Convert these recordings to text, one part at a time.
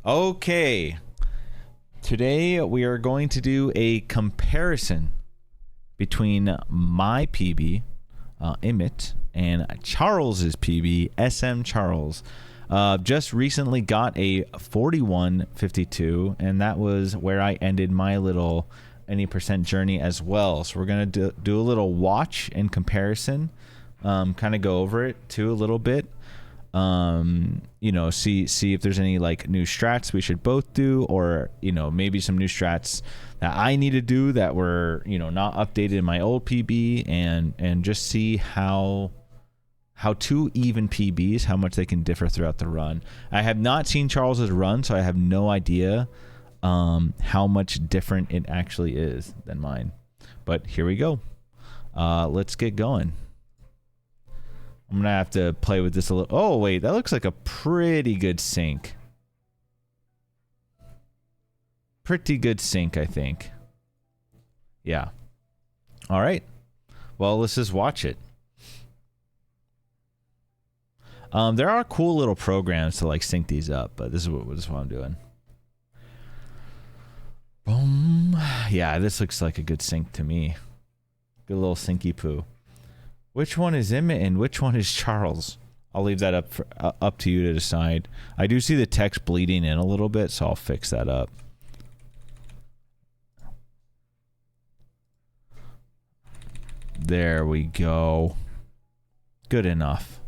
Okay, today we are going to do a comparison between my PB, Imyt, and Charles's PB, smCharles. Just recently got a 4152, and that was where I ended my little any percent journey as well. So we're gonna do a little watch and comparison, kind of go over it too a little bit. You know, see if there's any like new strats we should both do, or you know, maybe some new strats that I need to do that were, you know, not updated in my old PB, and just see how two even PBs, how much they can differ throughout the run. I have not seen Charles's run, so I have no idea how much different it actually is than mine. But here we go. Let's get going. I'm gonna have to play with this a little. Oh wait, that looks like a pretty good sync. Pretty good sync, I think. Yeah. All right. Well, let's just watch it. There are cool little programs to like sync these up, but this is what I'm doing. Boom. Yeah, this looks like a good sync to me. Good little syncy poo. Which one is Imyt and which one is Charles? I'll leave that up to you to decide. I do see the text bleeding in a little bit, so I'll fix that up. There we go. Good enough.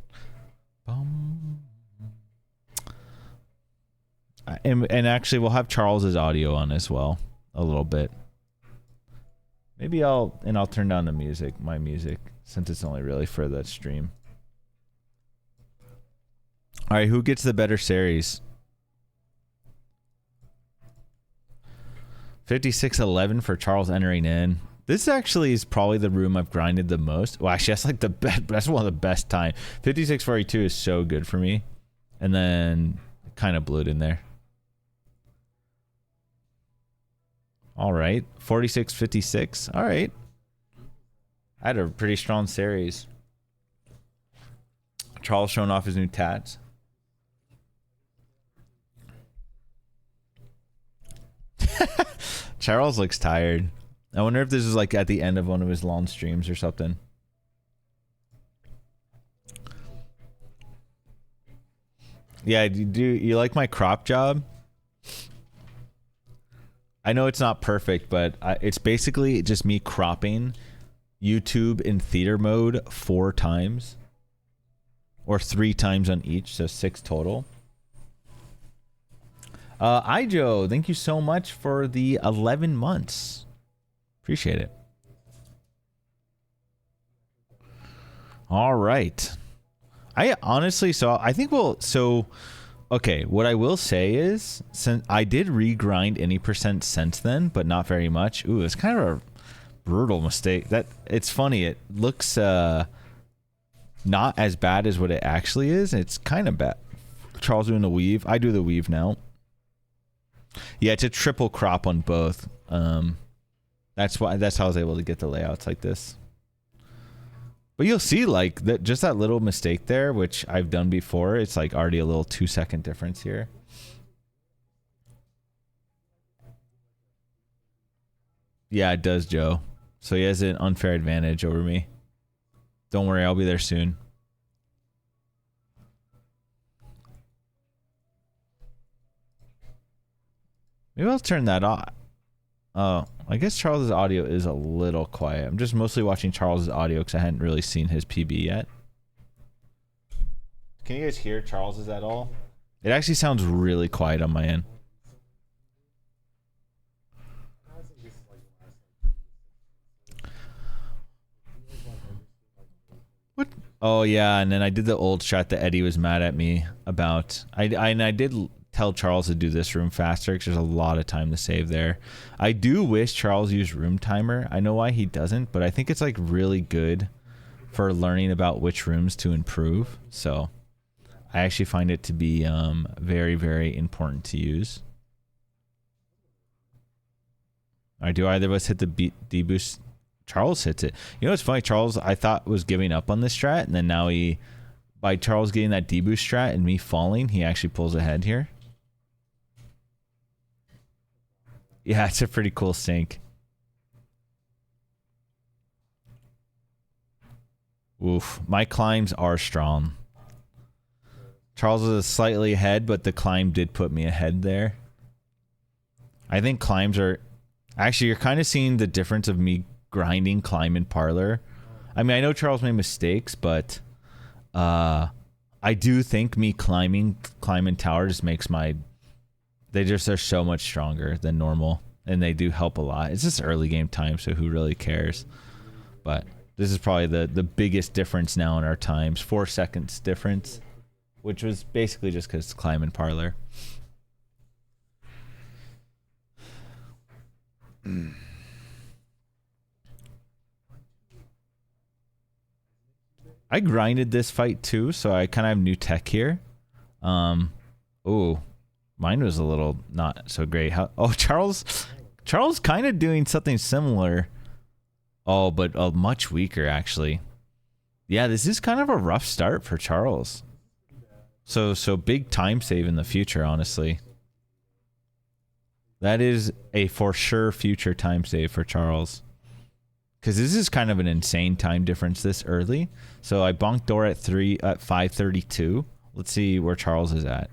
And actually, we'll have Charles's audio on as well, a little bit. Maybe I'll turn down the music, my music, since it's only really for that stream. All right, who gets the better series? 5611 for Charles entering in. This actually is probably the room I've grinded the most. Well, actually, that's like the best. That's one of the best time. 5642 is so good for me, and then kind of blew it in there. All right, 4656. All right, I had a pretty strong series. Charles showing off his new tats. Charles looks tired. I wonder if this is like at the end of one of his long streams or something. Yeah, do you like my crop job? I know it's not perfect, but it's basically just me cropping YouTube in theater mode 4 times. Or 3 times on each, so 6 total. Ijo, thank you so much for the 11 months. Appreciate it. All right. I honestly, okay, what I will say is, since I did regrind any percent since then, but not very much. Ooh, it's kind of a brutal mistake. It's funny. It looks not as bad as what it actually is. It's kind of bad. Charles doing the weave. I do the weave now. Yeah, it's a triple crop on both. That's how I was able to get the layouts like this. But you'll see like that, just that little mistake there, which I've done before. It's like already a little 2-second difference here. Yeah, it does, Joe. So he has an unfair advantage over me. Don't worry, I'll be there soon. Maybe I'll turn that off. Oh, I guess Charles's audio is a little quiet. I'm just mostly watching Charles's audio because I hadn't really seen his PB yet. Can you guys hear Charles's at all? It actually sounds really quiet on my end. What? Oh yeah, and then I did the old shot that Eddie was mad at me about. I did tell Charles to do this room faster because there's a lot of time to save there. I do wish Charles used room timer. I know why he doesn't, but I think it's like really good for learning about which rooms to improve. So I actually find it to be very, very important to use. All right, do either of us hit the D-boost? Charles hits it. You know what's funny? Charles, I thought, was giving up on this strat, and then now by Charles getting that D-boost strat and me falling, he actually pulls ahead here. Yeah, it's a pretty cool sync. Oof, my climbs are strong. Charles is slightly ahead, but the climb did put me ahead there. I think climbs are... Actually, you're kind of seeing the difference of me grinding climb in Parlor. I mean, I know Charles made mistakes, but I do think me climbing tower just makes my... They just are so much stronger than normal, and they do help a lot. It's just early game time, so who really cares? But this is probably the biggest difference now in our times. 4 seconds difference, which was basically just because it's climb and Parlor. I grinded this fight too, so I kind of have new tech here. Ooh, mine was a little not so great. Charles kind of doing something similar. Oh, but much weaker actually. Yeah, this is kind of a rough start for Charles. So big time save in the future, honestly. That is a for sure future time save for Charles. Because this is kind of an insane time difference this early. So I bonked door at 5:32. Let's see where Charles is at.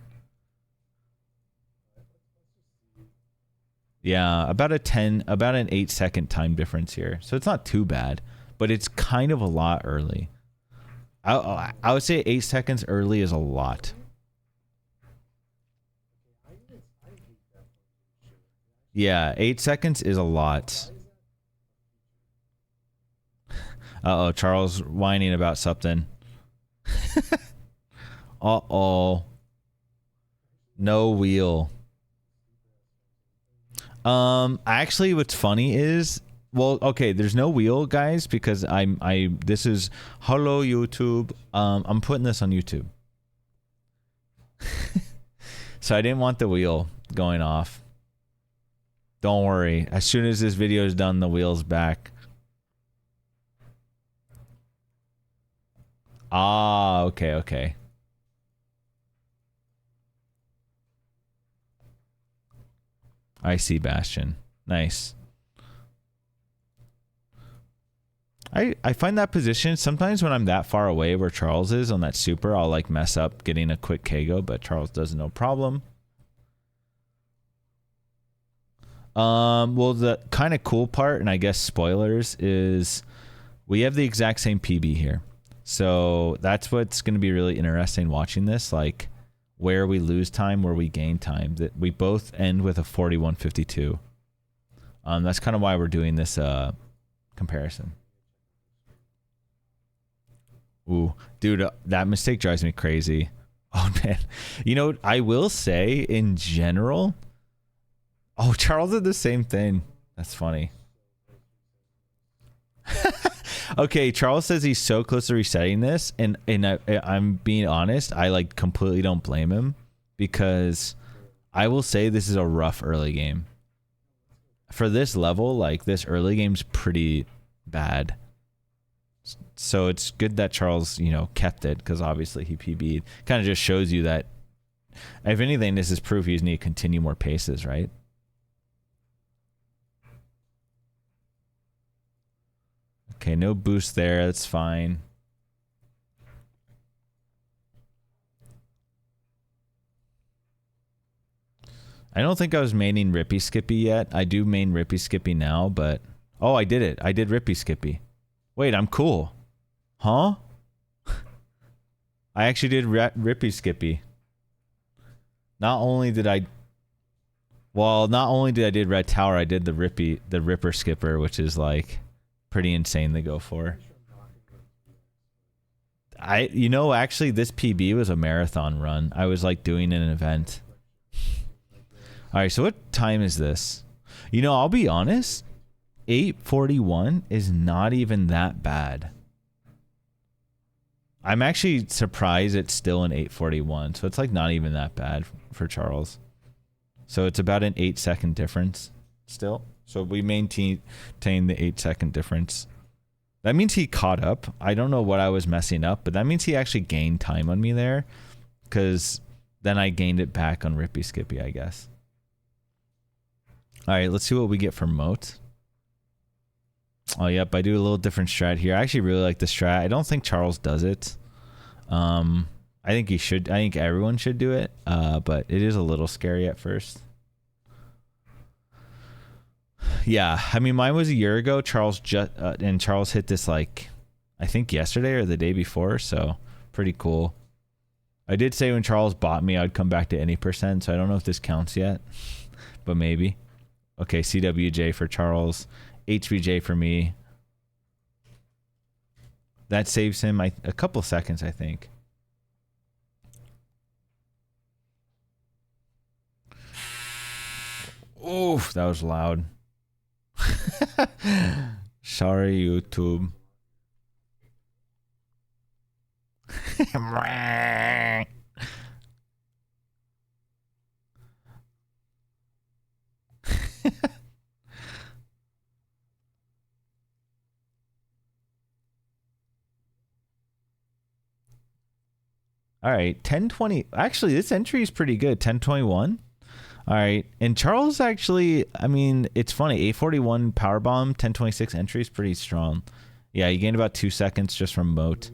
Yeah, about an 8-second time difference here. So it's not too bad, but it's kind of a lot early. I would say 8 seconds early is a lot. Yeah, 8 seconds is a lot. Uh-oh, Charles whining about something. Uh-oh. No wheel. Actually, what's funny is... Well, okay, there's no wheel, guys, because this is... Hello, YouTube. I'm putting this on YouTube. So I didn't want the wheel going off. Don't worry. As soon as this video is done, the wheel's back. Ah, okay. I see Bastion. Nice. I find that position, sometimes when I'm that far away where Charles is on that super, I'll like mess up getting a quick KO, but Charles does no problem. Well, the kind of cool part, and I guess spoilers, is we have the exact same PB here. So that's what's going to be really interesting watching this, like where we lose time, where we gain time. That we both end with a 41.52. That's kind of why we're doing this comparison. Ooh, dude, that mistake drives me crazy. Oh man, you know, I will say in general. Oh, Charles did the same thing. That's funny. Okay, Charles says he's so close to resetting this, and I'm being honest, I like completely don't blame him, because I will say this is a rough early game. For this level, like this early game's pretty bad. So it's good that Charles, you know, kept it, because obviously he PB'd. Kind of just shows you that, if anything, this is proof you just need to continue more paces, right? Okay, no boost there. That's fine. I don't think I was maining Rippy Skippy yet. I do main Rippy Skippy now, but... Oh, I did it. I did Rippy Skippy. Wait, I'm cool. Huh? I actually did Rippy Skippy. Not only did I... Well, not only did I did Red Tower, I did the Ripper Skipper, which is like... pretty insane to go for. You know, actually this PB was a marathon run. I was like doing an event. All right, so what time is this? You know, I'll be honest, 8:41 is not even that bad. I'm actually surprised it's still an 8:41, so it's like not even that bad for Charles. So it's about an 8-second difference still. So we maintain the 8-second difference. That means he caught up. I don't know what I was messing up, but that means he actually gained time on me there, because then I gained it back on Rippy Skippy, I guess. All right, let's see what we get for moat. Oh, yep, I do a little different strat here. I actually really like the strat. I don't think Charles does it. I think he should. I think everyone should do it, but it is a little scary at first. Yeah, I mean, mine was a year ago. Charles Charles hit this like, I think yesterday or the day before, so pretty cool. I did say when Charles bought me, I'd come back to any percent, so I don't know if this counts yet, but maybe. Okay, CWJ for Charles, HVJ for me. That saves him a couple seconds, I think. Oof, that was loud. Sorry, YouTube. All right, 1020. Actually, this entry is pretty good. 1021. All right, and Charles actually, I mean, it's funny. 841 power bomb, 1026 entry is pretty strong. Yeah, you gained about 2 seconds just from moat.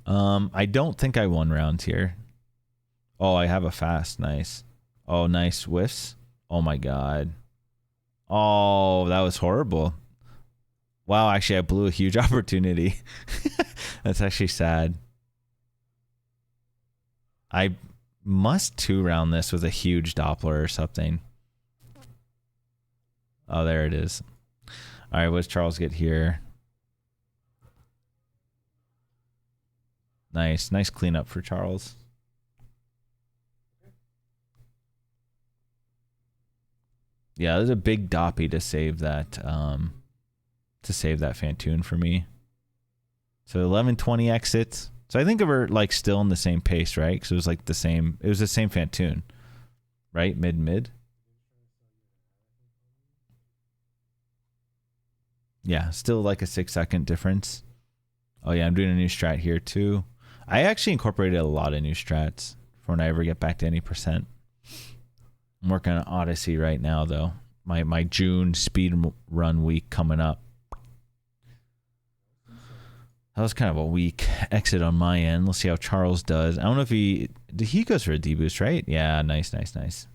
I don't think I won rounds here. Oh, I have a fast. Nice. Oh, nice whiffs. Oh my god. Oh, that was horrible. Wow, actually, I blew a huge opportunity. That's actually sad. I must 2-round this with a huge Doppler or something. Oh, there it is. All right, what does Charles get here? Nice. Nice cleanup for Charles. Yeah, there's a big doppy to save that Fantoon for me. So 1120 exits. So I think of her like still in the same pace, right? Because it was like the same. It was the same Fantoon, right? Mid. Yeah, still like a 6-second difference. Oh yeah, I'm doing a new strat here too. I actually incorporated a lot of new strats for when I ever get back to any percent. I'm working on Odyssey right now though. My June speed run week coming up. That was kind of a weak exit on my end. Let's see how Charles does. I don't know if he goes for a D-boost, right? Yeah, nice. It's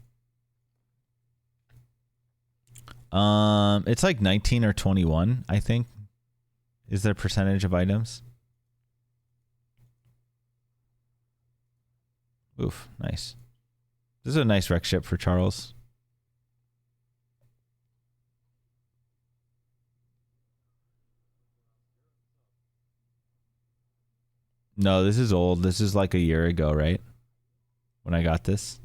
like 19 or 21, I think, is the percentage of items. Oof, nice. This is a nice wreck ship for Charles. No, this is old. This is like a year ago, right? When I got this.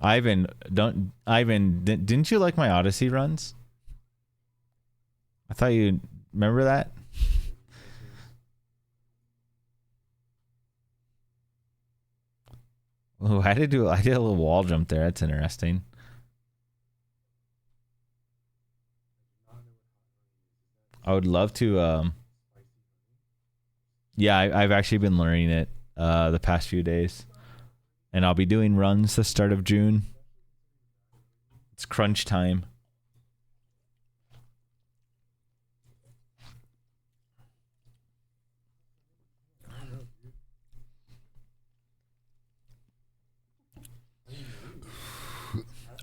Ivan, didn't you like my Odyssey runs? I thought you remember that? Oh, I did a little wall jump there. That's interesting. I would love to. Yeah, I've actually been learning it the past few days, and I'll be doing runs the start of June. It's crunch time.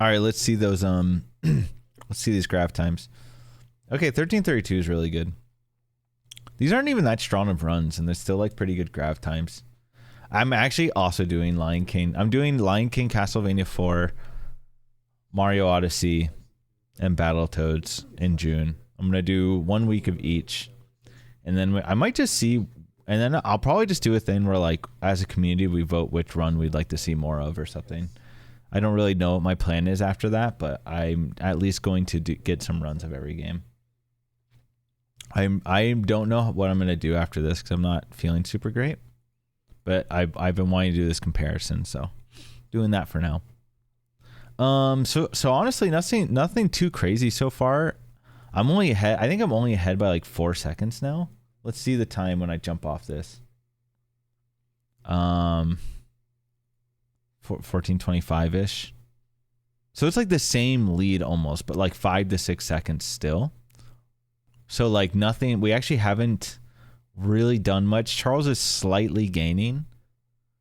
All right, let's see those let's see these graph times. Okay, 1332 is really good. These aren't even that strong of runs, and they're still like pretty good graph times. I'm actually also doing Lion King. I'm doing Lion King, Castlevania 4, Mario Odyssey, and Battletoads in June. I'm gonna do 1 week of each, and then I might just see, and then I'll probably just do a thing where like as a community we vote which run we'd like to see more of or something. I don't really know what my plan is after that, but I'm at least going to get some runs of every game. I don't know what I'm going to do after this because I'm not feeling super great. But I've been wanting to do this comparison, so doing that for now. So honestly, nothing too crazy so far. I'm only ahead. I think I'm only ahead by like 4 seconds now. Let's see the time when I jump off this. 14:25 ish. So it's like the same lead almost, but like 5 to 6 seconds still. So like nothing. We actually haven't really done much. Charles is slightly gaining.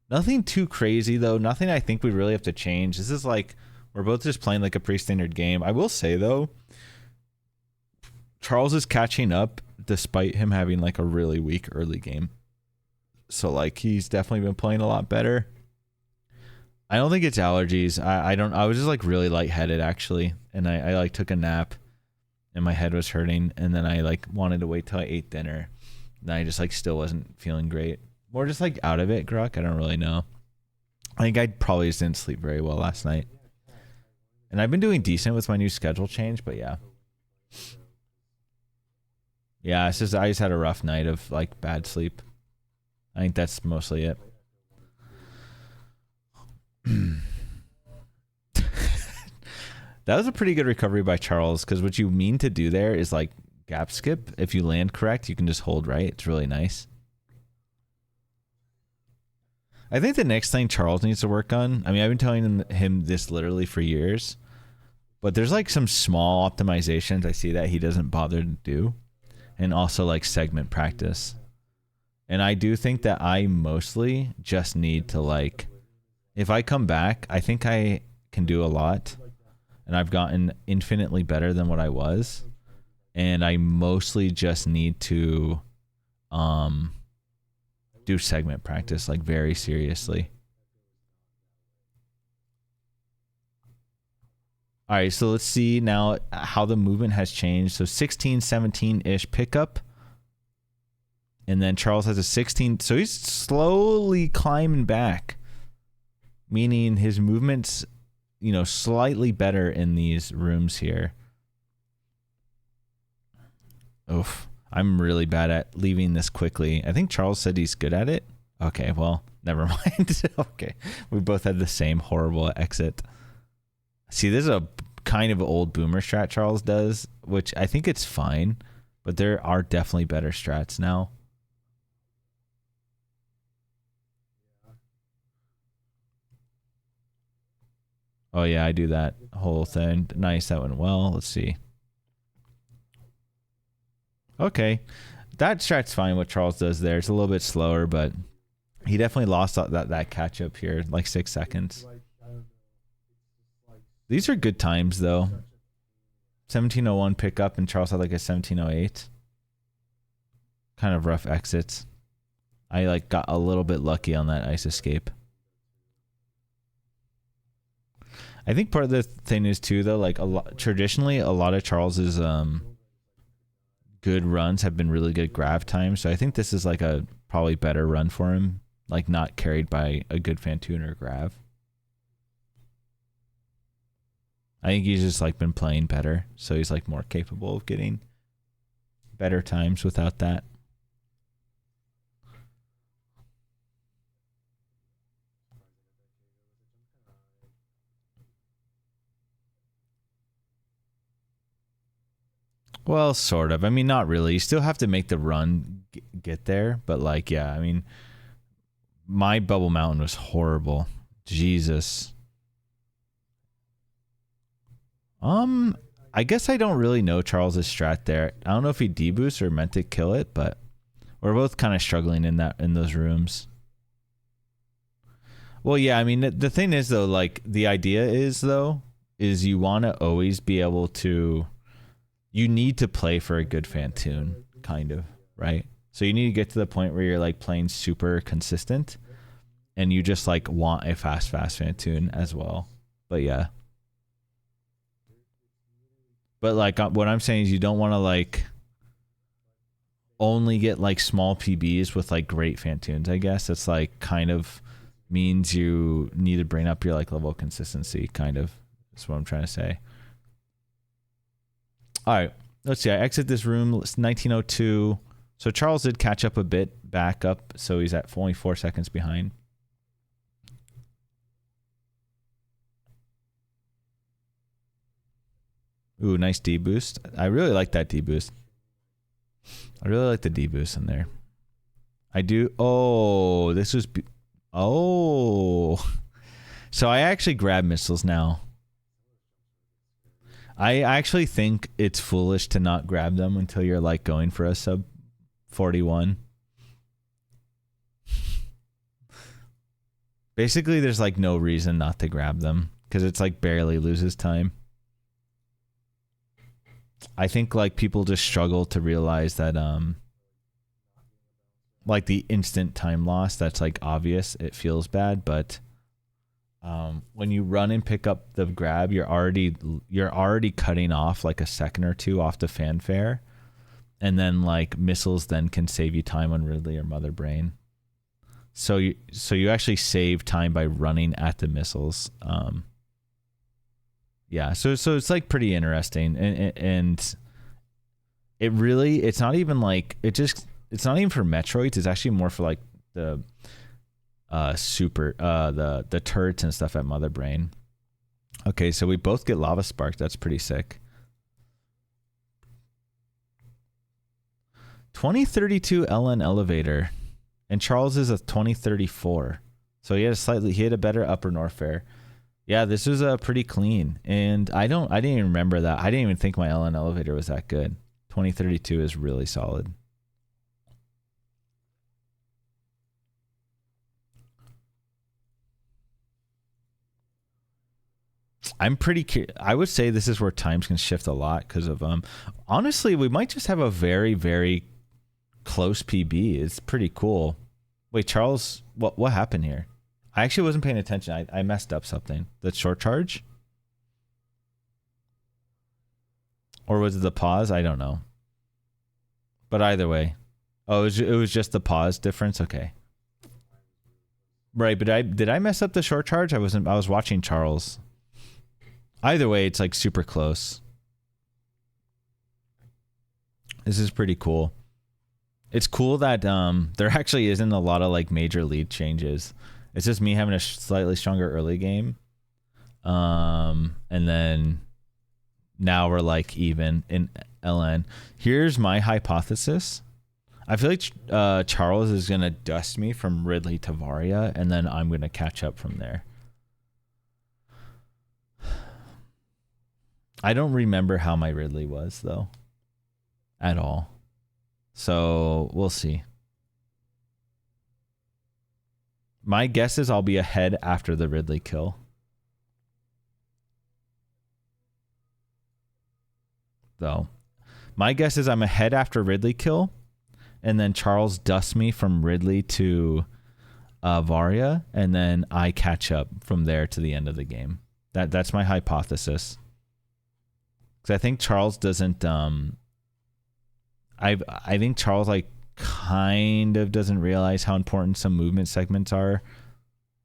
Nothing too crazy though. Nothing I think we really have to change. This is like we're both just playing like a pretty standard game. I will say though, Charles is catching up despite him having like a really weak early game. So like he's definitely been playing a lot better. I don't think it's allergies. I was just like really lightheaded actually, and I like took a nap, and my head was hurting, and then I like wanted to wait till I ate dinner, and I just like still wasn't feeling great. More just like out of it, Gruck. I don't really know. I think I probably just didn't sleep very well last night, and I've been doing decent with my new schedule change, but yeah. Yeah, it's just I just had a rough night of like bad sleep. I think that's mostly it. That was a pretty good recovery by Charles, because what you mean to do there is like gap skip. If you land correct, you can just hold right. It's really nice. I think the next thing Charles needs to work on, I mean, I've been telling him this literally for years, but there's like some small optimizations I see that he doesn't bother to do, and also like segment practice. And I do think that I mostly just need to like, if I come back, I think I can do a lot, and I've gotten infinitely better than what I was, and I mostly just need to do segment practice like very seriously. All right, so let's see now how the movement has changed. So 16, 17-ish pickup, and then Charles has a 16, so he's slowly climbing back, meaning his movement's, you know, slightly better in these rooms here. Oof. I'm really bad at leaving this quickly. I think Charles said he's good at it. Okay, well, never mind. Okay. We both had the same horrible exit. See, this is a kind of old boomer strat Charles does, which I think it's fine, but there are definitely better strats now. Oh yeah, I do that whole thing. Nice, that went well. Let's see. Okay, that strat's fine. What Charles does there, it's a little bit slower, but he definitely lost that catch up here, like 6 seconds. These are good times though. 1701 pickup, and Charles had like a 1708. Kind of rough exits. I like got a little bit lucky on that ice escape. I think part of the thing is too though, like traditionally a lot of Charles's good runs have been really good grab times, so I think this is like a probably better run for him, like not carried by a good Fantoon or grab. I think he's just like been playing better, so he's like more capable of getting better times without that. Well, sort of. I mean, not really. You still have to make the run get there, but like, yeah, I mean, my bubble mountain was horrible. Jesus. I guess I don't really know Charles's strat there. I don't know if he deboosts or meant to kill it, but we're both kind of struggling in those rooms. Well, yeah, I mean, the thing is though, like the idea is you want to always be able to, you need to play for a good Fantoon, kind of, right? So you need to get to the point where you're like playing super consistent, and you just like want a fast Fantoon as well. But yeah. But like what I'm saying is you don't want to like only get like small PBs with like great Fantoons, I guess. It's like kind of means you need to bring up your like level of consistency, kind of. That's what I'm trying to say. All right, let's see. I exit this room. It's 1902. So Charles did catch up a bit back up, so he's at only 4 seconds behind. Ooh, nice D boost. I really like that D boost. I really like the D boost in there. I do. Oh, this was. Oh. So I actually grab missiles now. I actually think it's foolish to not grab them until you're like going for a sub 41. Basically, there's like no reason not to grab them because it's like barely loses time. I think like people just struggle to realize that like the instant time loss that's like obvious, it feels bad, but when you run and pick up the grab, you're already cutting off like a second or two off the fanfare, and then like missiles then can save you time on Ridley or Mother Brain. So you actually save time by running at the missiles. Yeah, so it's like pretty interesting, and it really, it's not even like it's not even for Metroids. It's actually more for like the the turrets and stuff at Mother Brain. Okay, so we both get Lava Spark. That's pretty sick. 2032 LN elevator, and Charles is a 2034. So he had a better upper north fare. Yeah, this was pretty clean, and I didn't even remember that. I didn't even think my LN elevator was that good. 2032 is really solid. I would say this is where times can shift a lot because of honestly, we might just have a very, very close PB. It's pretty cool. Wait, Charles, what happened here? I actually wasn't paying attention. I messed up something. The short charge? Or was it the pause? I don't know. But either way. Oh, it was just the pause difference? Okay. Right, but did I mess up the short charge? I was watching Charles. Either way, it's like super close. This is pretty cool. It's cool that there actually isn't a lot of like major lead changes. It's just me having a slightly stronger early game. And then now we're like even in LN. Here's my hypothesis. I feel like Charles is going to dust me from Ridley to Varia, and then I'm going to catch up from there. I don't remember how my Ridley was, though. At all. So, we'll see. My guess is I'll be ahead after the Ridley kill. Though. My guess is I'm ahead after Ridley kill, and then Charles dusts me from Ridley to Varia, and then I catch up from there to the end of the game. That's my hypothesis. Because I think Charles doesn't... I think Charles like kind of doesn't realize how important some movement segments are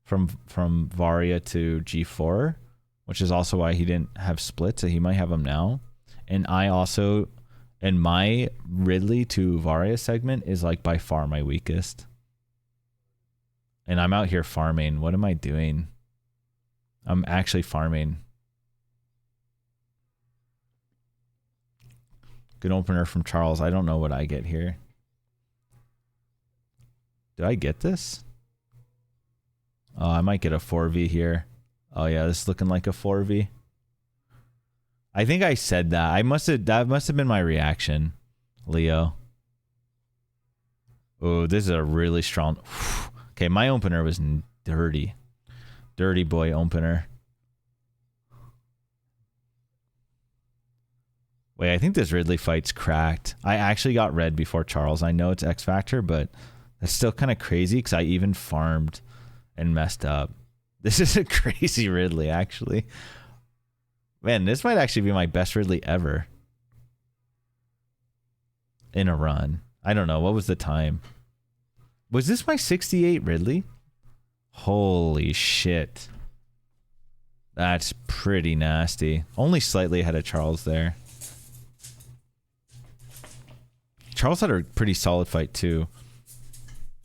from Varia to G4, which is also why he didn't have splits. So he might have them now. And I also, and my Ridley to Varia segment is like by far my weakest. And I'm out here farming. What am I doing? I'm actually farming. Good opener from Charles. I don't know what I get here. Do I get this? Oh, I might get a 4v here. Oh yeah, this is looking like a 4v. I think I said that. That must have been my reaction, Leo. Oh, this is a really strong... Okay, my opener was dirty. Dirty boy opener. Wait, I think this Ridley fight's cracked. I actually got red before Charles. I know it's X Factor, but that's still kind of crazy because I even farmed and messed up. This is a crazy Ridley, actually. Man, this might actually be my best Ridley ever. In a run. I don't know. What was the time? Was this my 68 Ridley? Holy shit. That's pretty nasty. Only slightly ahead of Charles there. Charles had a pretty solid fight too.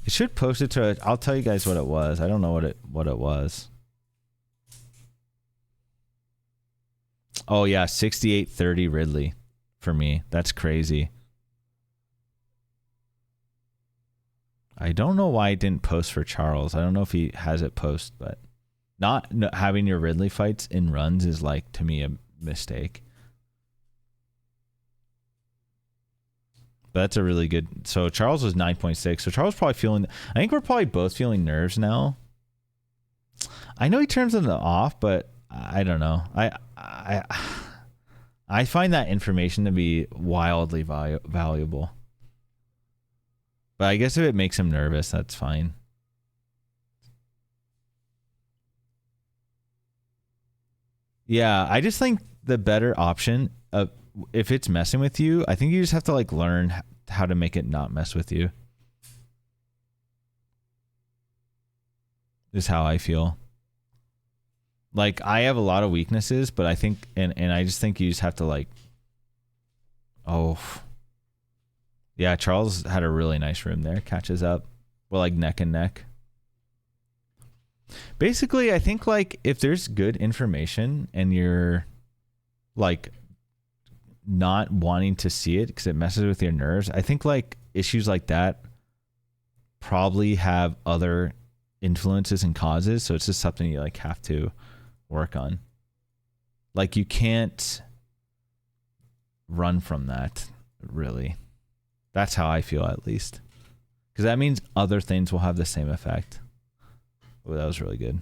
It should post it to. I'll tell you guys what it was. I don't know what it was. Oh yeah, 68-30 Ridley for me. That's crazy. I don't know why I didn't post for Charles. I don't know if he has it post, but not having your Ridley fights in runs is like, to me, a mistake. But that's a really good. So Charles was 9.6. So Charles probably feeling. I think we're probably both feeling nerves now. I know he turns them off, but I don't know. I find that information to be wildly valuable. But I guess if it makes him nervous, that's fine. Yeah, I just think the better option of, if it's messing with you, I think you just have to like learn how to make it not mess with you. Is how I feel. Like, I have a lot of weaknesses, but I think, and I just think you just have to like, oh, yeah, Charles had a really nice room there. Catches up. We're like neck and neck. Basically, I think like if there's good information and you're like not wanting to see it because it messes with your nerves, I think like issues like that probably have other influences and causes. So it's just something you like have to work on. Like, you can't run from that, really. That's how I feel, at least. Because that means other things will have the same effect. Oh, that was really good.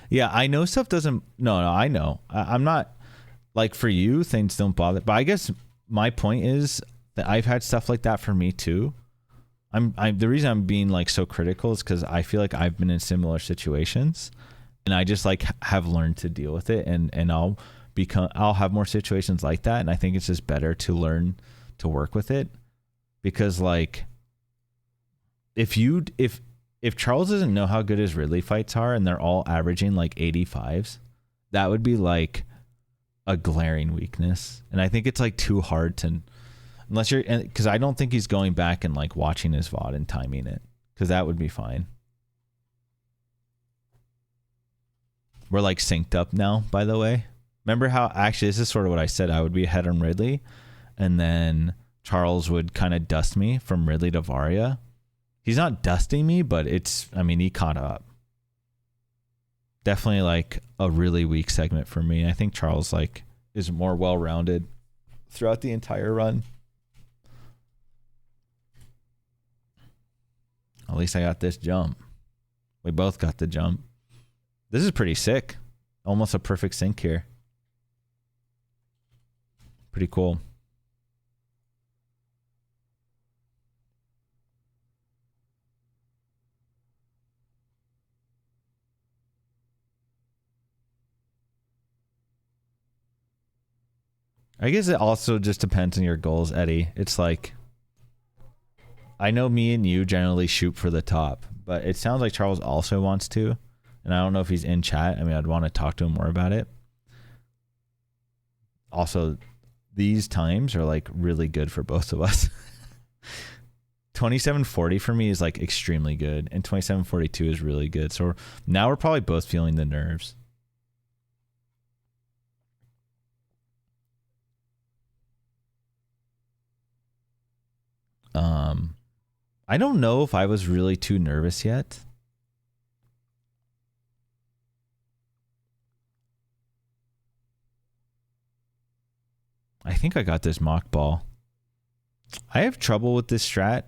Yeah, I know stuff doesn't... No, I know. I'm not... Like, for you, things don't bother. But I guess my point is that I've had stuff like that for me, too. The reason I'm being, like, so critical is because I feel like I've been in similar situations. And I just, like, have learned to deal with it. And I'll have more situations like that. And I think it's just better to learn to work with it, because like if Charles doesn't know how good his Ridley fights are and they're all averaging like 85s, that would be like a glaring weakness. And I think it's like too hard to, unless you're, because I don't think he's going back and like watching his VOD and timing it, because that would be fine. We're like synced up now, by the way. Remember how, actually this is sort of what I said, I would be ahead on Ridley, and then Charles would kind of dust me from Ridley to Varia. He's not dusting me, but it's, I mean, he caught up. Definitely like a really weak segment for me. I think Charles like is more well-rounded throughout the entire run. At least I got this jump. We both got the jump. This is pretty sick. Almost a perfect sync here. Pretty cool. I guess it also just depends on your goals, Eddie. It's like, I know me and you generally shoot for the top, but it sounds like Charles also wants to. And I don't know if he's in chat. I mean, I'd want to talk to him more about it. Also, these times are like really good for both of us. 27:40 for me is like extremely good, and 27:42 is really good. So now we're probably both feeling the nerves. I don't know if I was really too nervous yet. I think I got this mock ball. I have trouble with this strat.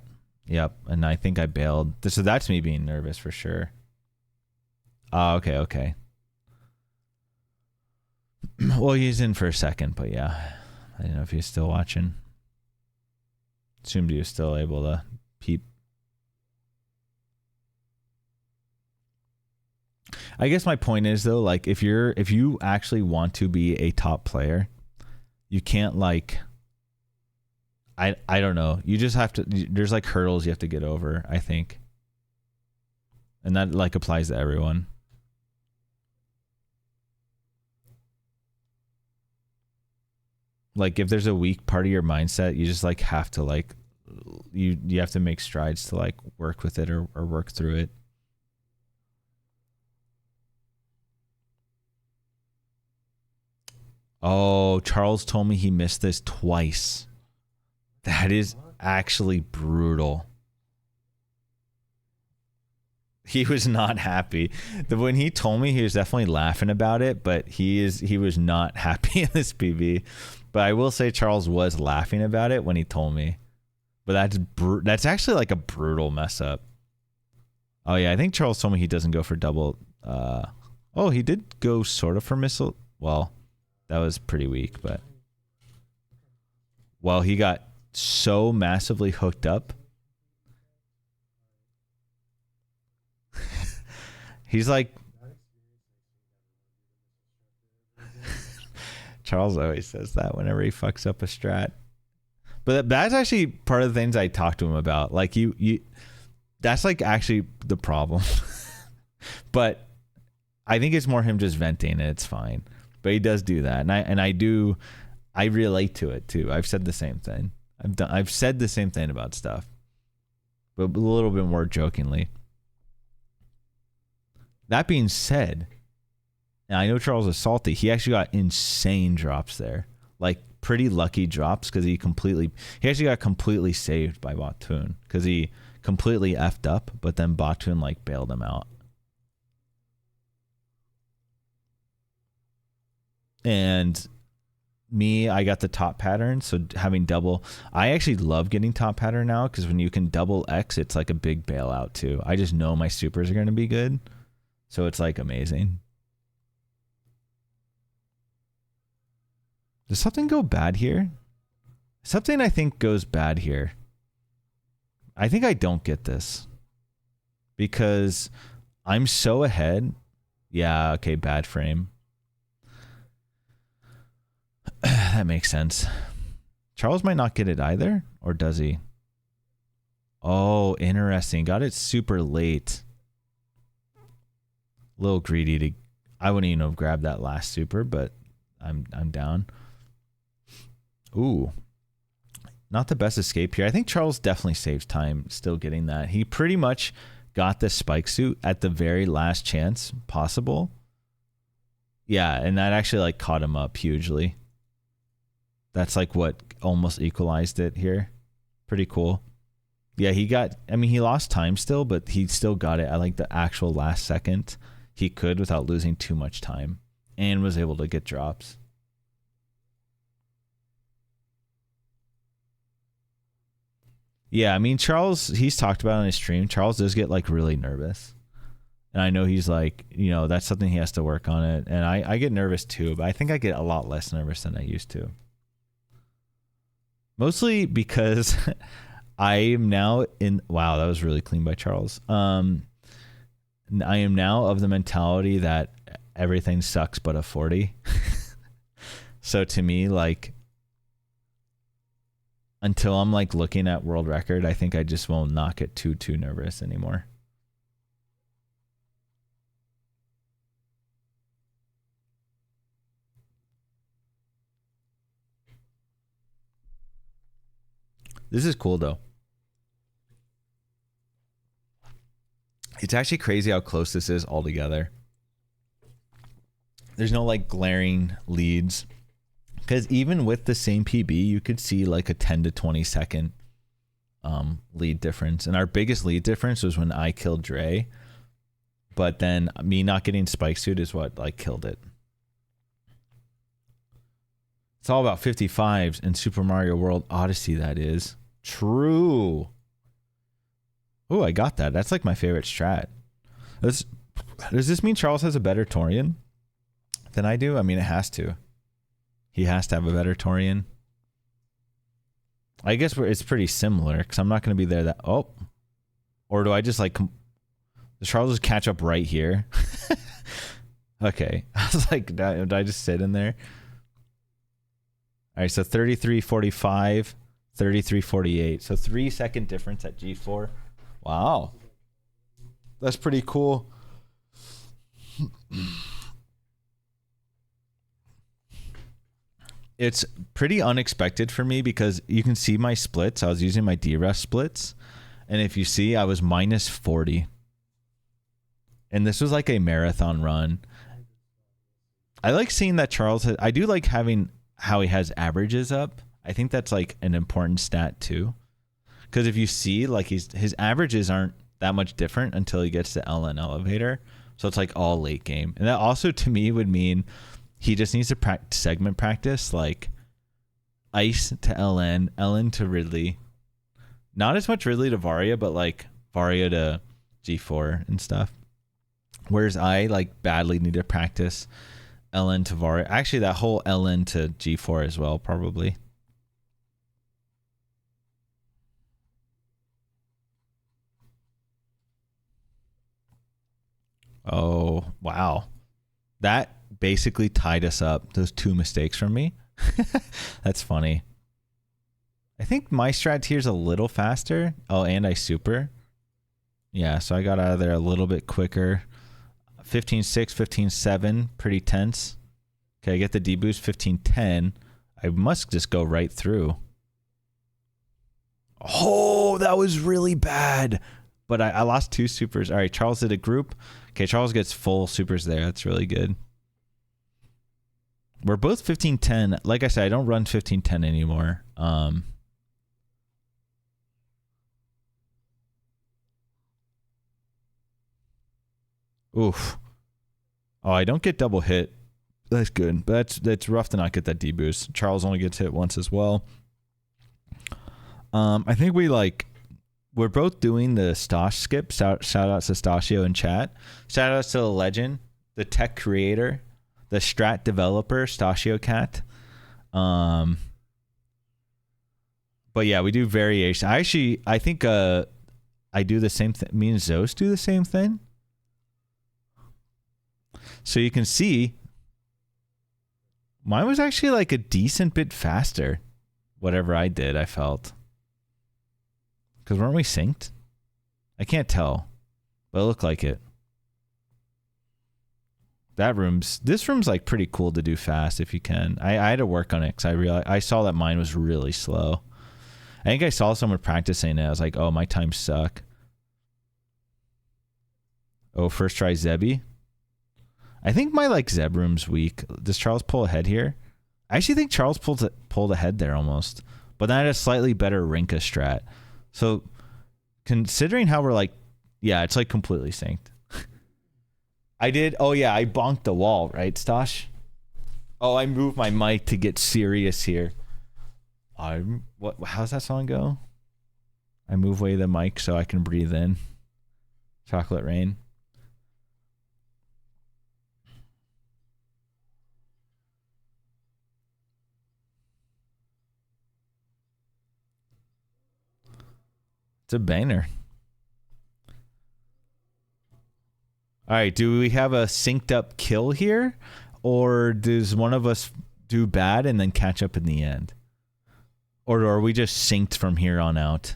Yep, and I think I bailed. So that's me being nervous for sure. Okay. Well, he's in for a second, but yeah. I don't know if he's still watching. Assumed he was still able to peep. I guess my point is though, like if you actually want to be a top player, you can't like, I don't know. You just have to, there's like hurdles you have to get over, I think. And that like applies to everyone. Like if there's a weak part of your mindset, you just like have to like you have to make strides to like work with it or work through it. Oh, Charles told me he missed this twice. That is actually brutal. He was not happy. When he told me, he was definitely laughing about it, but he was not happy in this PB. But I will say Charles was laughing about it when he told me. But that's actually like a brutal mess up. Oh yeah, I think Charles told me he doesn't go for double. Oh, he did go sort of for missile. Well, that was pretty weak, but well, he got so massively hooked up. He's like, Charles always says that whenever he fucks up a strat. But that's actually part of the things I talk to him about. Like you that's like actually the problem. But I think it's more him just venting and it's fine. But he does do that. And I relate to it too. I've said the same thing. I've said the same thing about stuff. But a little bit more jokingly. That being said, and I know Charles is salty. He actually got insane drops there. Like pretty lucky drops because he actually got completely saved by Bottoon because he completely effed up, but then Bottoon like bailed him out. And me, I got the top pattern, so having double, I actually love getting top pattern now because when you can double X, it's like a big bailout too. I just know my supers are going to be good. So it's like amazing. Does something go bad here? Something I think goes bad here. I think I don't get this. Because I'm so ahead. Yeah, okay, bad frame. That makes sense. Charles might not get it either. Or does he? Oh, interesting. Got it super late. A little greedy to... I wouldn't even have grabbed that last super, but I'm down. Ooh. Not the best escape here. I think Charles definitely saves time still getting that. He pretty much got the spike suit at the very last chance possible. Yeah, and that actually like caught him up hugely. That's like what almost equalized it here. Pretty cool. Yeah, he lost time still, but he still got it at like the actual last second he could without losing too much time and was able to get drops. Yeah, I mean, Charles, he's talked about on his stream. Charles does get like really nervous. And I know he's like, that's something he has to work on it. And I get nervous too, but I think I get a lot less nervous than I used to. Mostly because I am now wow, that was really clean by Charles. I am now of the mentality that everything sucks but a 40. So to me, like, until I'm like looking at world record, I think I just will not get too nervous anymore. This is cool though. It's actually crazy how close this is all together. There's no like glaring leads. Because even with the same PB, you could see like a 10 to 20 second lead difference. And our biggest lead difference was when I killed Dre. But then me not getting spike suit is what like killed it. It's all about 55s in Super Mario World Odyssey, that is. True. Oh, I got that. That's like my favorite strat. Does this mean Charles has a better Torian than I do? I mean, it has to. He has to have a better Torian. I guess it's pretty similar because I'm not going to be there that... Oh. Or do I just like... Does Charles just catch up right here? Okay. I was like, did I just sit in there? All right, so 33.45, 33.48. So 3 second difference at G4. Wow. That's pretty cool. It's pretty unexpected for me because you can see my splits. I was using my DREF splits. And if you see, I was minus 40. And this was like a marathon run. I like seeing that Charles I do like having how he has averages up. I think that's like an important stat too. Because if you see, like his averages aren't that much different until he gets to LN elevator. So it's like all late game. And that also to me would mean he just needs to segment practice, like Ice to LN, LN to Ridley. Not as much Ridley to Varia, but like Varia to G4 and stuff. Whereas I like badly need to practice LN to Varia. Actually, that whole LN to G4 as well, probably. Oh, wow. That basically tied us up. Those 2 mistakes from me. That's funny. I think my strat here is a little faster. Oh, and I super. Yeah, so I got out of there a little bit quicker. 15.6, 15.7, pretty tense. Okay, I get the deboost 15.10. I must just go right through. Oh, that was really bad. But I lost 2 supers. All right, Charles did a group. Okay, Charles gets full supers there. That's really good. We're both 15.10. Like I said, I don't run 15.10 anymore. Oof. Oh, I don't get double hit. That's good. But that's rough to not get that deboost. Charles only gets hit once as well. I think we're both doing the Stosh skip. Shout outs to Stashio in chat. Shout outs to the legend, the tech creator, the strat developer, Stashio Cat. But yeah, we do variation. I think I do the same thing. Me and Zos do the same thing. So you can see mine was actually like a decent bit faster. Whatever I did, I felt. Because weren't we synced? I can't tell, but it looked like it. This room's like pretty cool to do fast if you can. I had to work on it because I saw that mine was really slow. I think I saw someone practicing it. I was like, oh, my times suck. Oh, first try Zebby. I think my like Zeb room's weak. Does Charles pull ahead here? I actually think Charles pulled ahead there almost. But then I had a slightly better Rinka strat. So considering how we're like, yeah, it's like completely synced. I bonked the wall, right, Stosh? Oh, I moved my mic to get serious here. How's that song go? I move away the mic so I can breathe in. Chocolate Rain. It's a banger. All right, do we have a synced up kill here? Or does one of us do bad and then catch up in the end? Or are we just synced from here on out?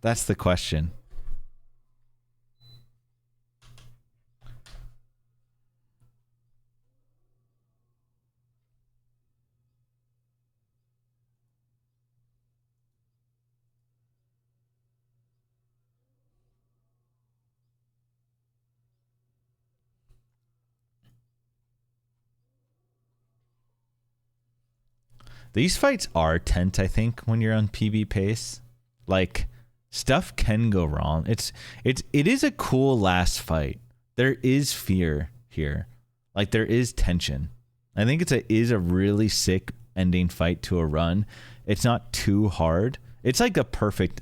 That's the question. These fights are tense, I think, when you're on PB pace. Like, stuff can go wrong. It is a cool last fight. There is fear here. Like, there is tension. I think it is a really sick ending fight to a run. It's not too hard. It's like a perfect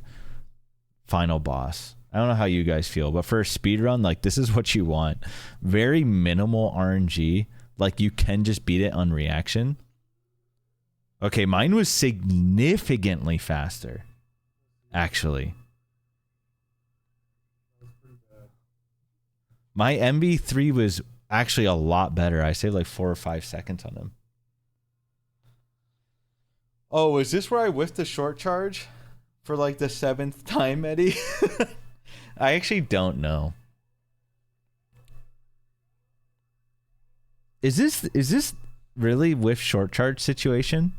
final boss. I don't know how you guys feel, but for a speed run, like, this is what you want. Very minimal RNG. Like, you can just beat it on reaction. Okay, mine was significantly faster, actually. My MB3 was actually a lot better. I saved like 4 or 5 seconds on him. Oh, is this where I whiffed the short charge for like the 7th time, Eddie? I actually don't know. Is this Really? With short charge situation?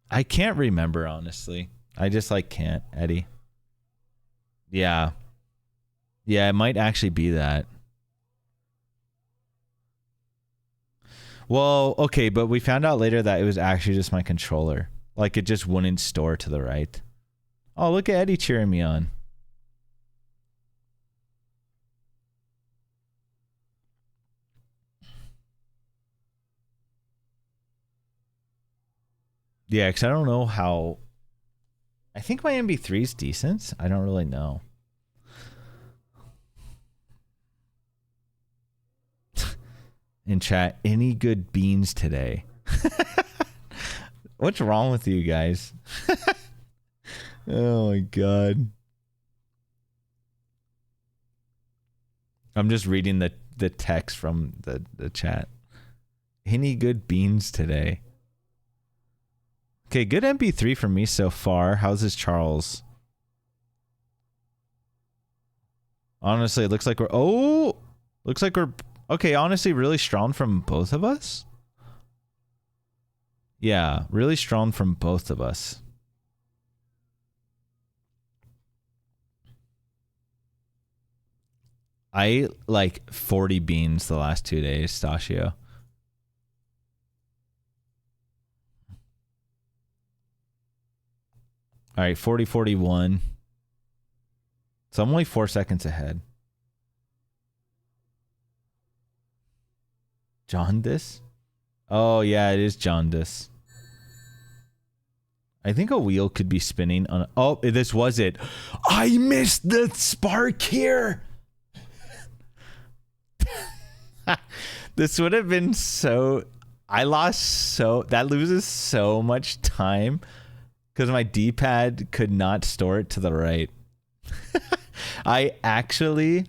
I can't remember, honestly. I just like can't, Eddie. Yeah. Yeah, it might actually be that. Well, okay, but we found out later that it was actually just my controller. Like, it just wouldn't store to the right. Oh, look at Eddie cheering me on. Yeah, because I don't know how... I think my MB3 is decent. I don't really know. In chat, any good beans today? What's wrong with you guys? Oh my god. I'm just reading the text from the chat. Any good beans today? Okay, good MP3 for me so far. How's this Charles? Honestly, it looks like we're... Oh! Looks like we're... Okay, honestly, really strong from both of us? Yeah, really strong from both of us. I ate like 40 beans the last 2 days, Stasio. All right, 40-41. So I'm only 4 seconds ahead. Jaundice? Oh, yeah, it is jaundice. I think a wheel could be spinning on... Oh, this was it. I missed the spark here. This would have been so... I lost so... That loses so much time because my D-pad could not store it to the right. I actually...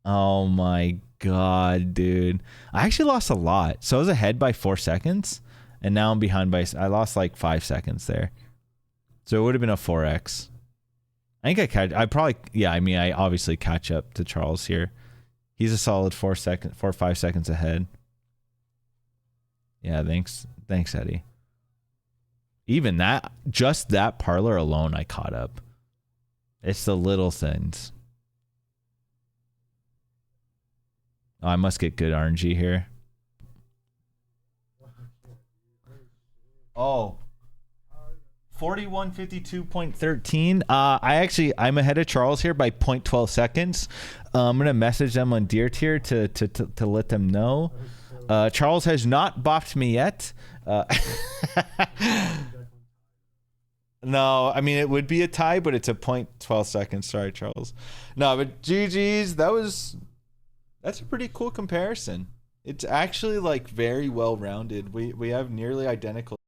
Oh my god, dude. I actually lost a lot. So I was ahead by 4 seconds. And now I'm behind by... I lost like 5 seconds there. So it would have been a 4x. I think I catch... I probably... Yeah, I mean, I obviously catch up to Charles here. He's a solid 4 or 5 seconds ahead. Yeah, thanks. Thanks, Eddie. Even that... Just that parlor alone, I caught up. It's the little things. Oh, I must get good RNG here. Oh, 41:52.13. I'm ahead of Charles here by 0.12 seconds. I'm gonna message them on Deer Tier to let them know. Charles has not bopped me yet. No, I mean it would be a tie, but it's a 0.12 seconds. Sorry, Charles. No, but GG's. That's a pretty cool comparison. It's actually like very well rounded. We have nearly identical